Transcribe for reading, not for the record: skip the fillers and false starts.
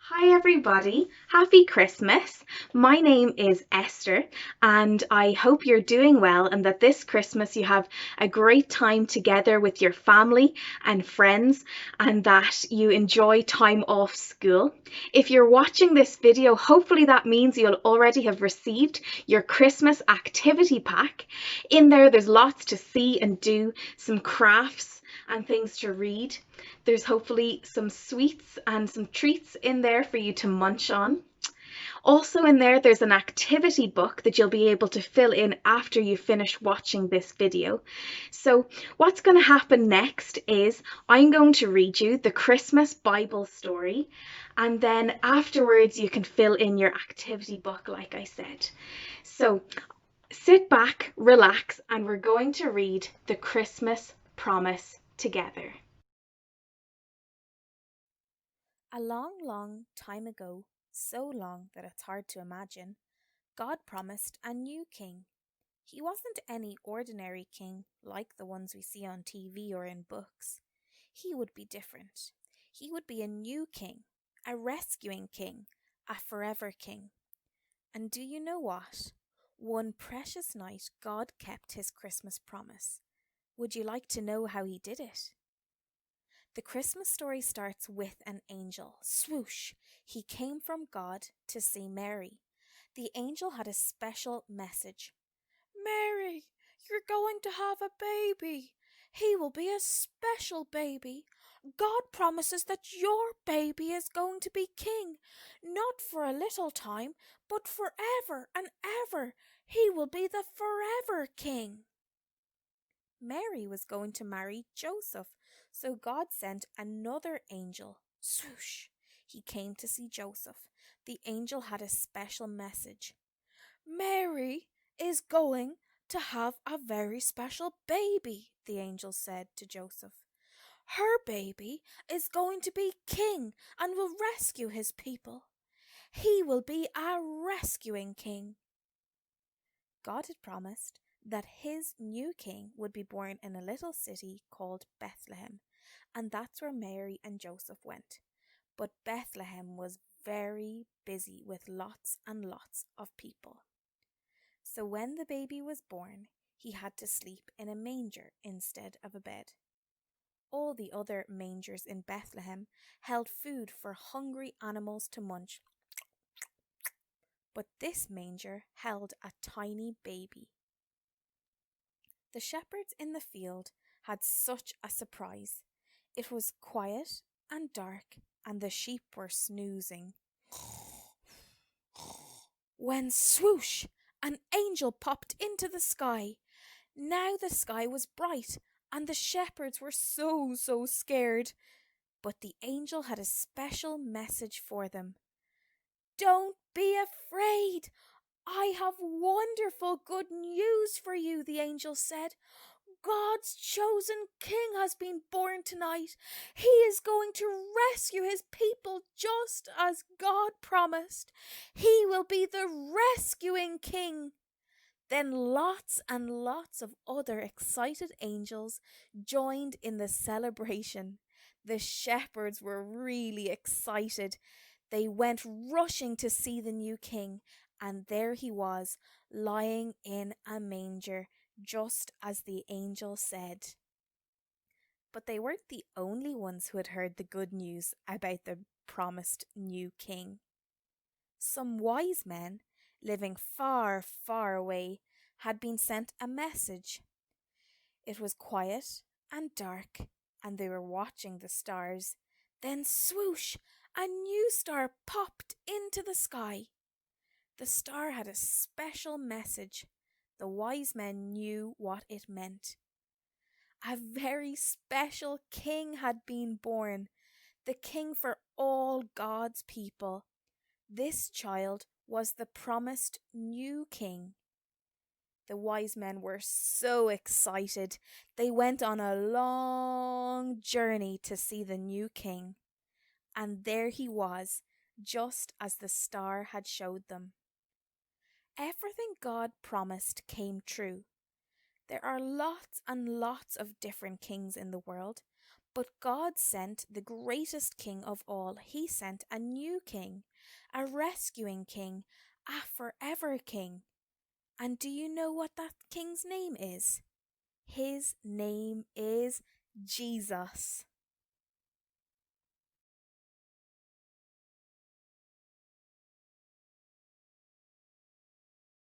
Hi, everybody. Happy Christmas. My name is Esther, and I hope you're doing well and that this Christmas you have a great time together with your family and friends and that you enjoy time off school. If you're watching this video, hopefully that means you'll already have received your Christmas activity pack. In there, there's lots to see and do, some crafts and things to read. There's hopefully some sweets and some treats in there for you to munch on. Also in there, there's an activity book that you'll be able to fill in after you finish watching this video. So what's going to happen next is I'm going to read you the Christmas Bible story, and then afterwards you can fill in your activity book like I said. So sit back, relax, and we're going to read the Christmas promise together. A long, long time ago, so long that it's hard to imagine, God promised a new king. He wasn't any ordinary king like the ones we see on TV or in books. He would be different. He would be a new king, a rescuing king, a forever king. And do you know what? One precious night, God kept his Christmas promise. Would you like to know how he did it? The Christmas story starts with an angel. Swoosh! He came from God to see Mary. The angel had a special message. Mary, you're going to have a baby. He will be a special baby. God promises that your baby is going to be king, not for a little time, but forever and ever. He will be the forever king. Mary was going to marry Joseph, so God sent another angel. Swoosh! He came to see Joseph. The angel had a special message. Mary is going to have a very special baby, the angel said to Joseph. Her baby is going to be king and will rescue his people. He will be a rescuing king. God had promised that his new king would be born in a little city called Bethlehem, and that's where Mary and Joseph went. But Bethlehem was very busy with lots and lots of people. So when the baby was born, he had to sleep in a manger instead of a bed. All the other mangers in Bethlehem held food for hungry animals to munch, but this manger held a tiny baby. The shepherds in the field had such a surprise. It was quiet and dark, and the sheep were snoozing. When swoosh, an angel popped into the sky. Now the sky was bright, and the shepherds were so scared. But the angel had a special message for them. Don't be afraid. I have wonderful good news for you, the angel said. God's chosen king has been born tonight. He is going to rescue his people just as God promised. He will be the rescuing king. Then lots and lots of other excited angels joined in the celebration. The shepherds were really excited. They went rushing to see the new king, and there he was, lying in a manger, just as the angel said. But they weren't the only ones who had heard the good news about the promised new king. Some wise men, living far away, had been sent a message. It was quiet and dark, and they were watching the stars. Then swoosh! A new star popped into the sky. The star had a special message. The wise men knew what it meant. A very special king had been born, the king for all God's people. This child was the promised new king. The wise men were so excited. They went on a long journey to see the new king. And there he was, just as the star had showed them. Everything God promised came true. There are lots and lots of different kings in the world, But God sent the greatest king of all. He sent a new king, a rescuing king, a forever king. And do you know what that king's name is? His name is Jesus.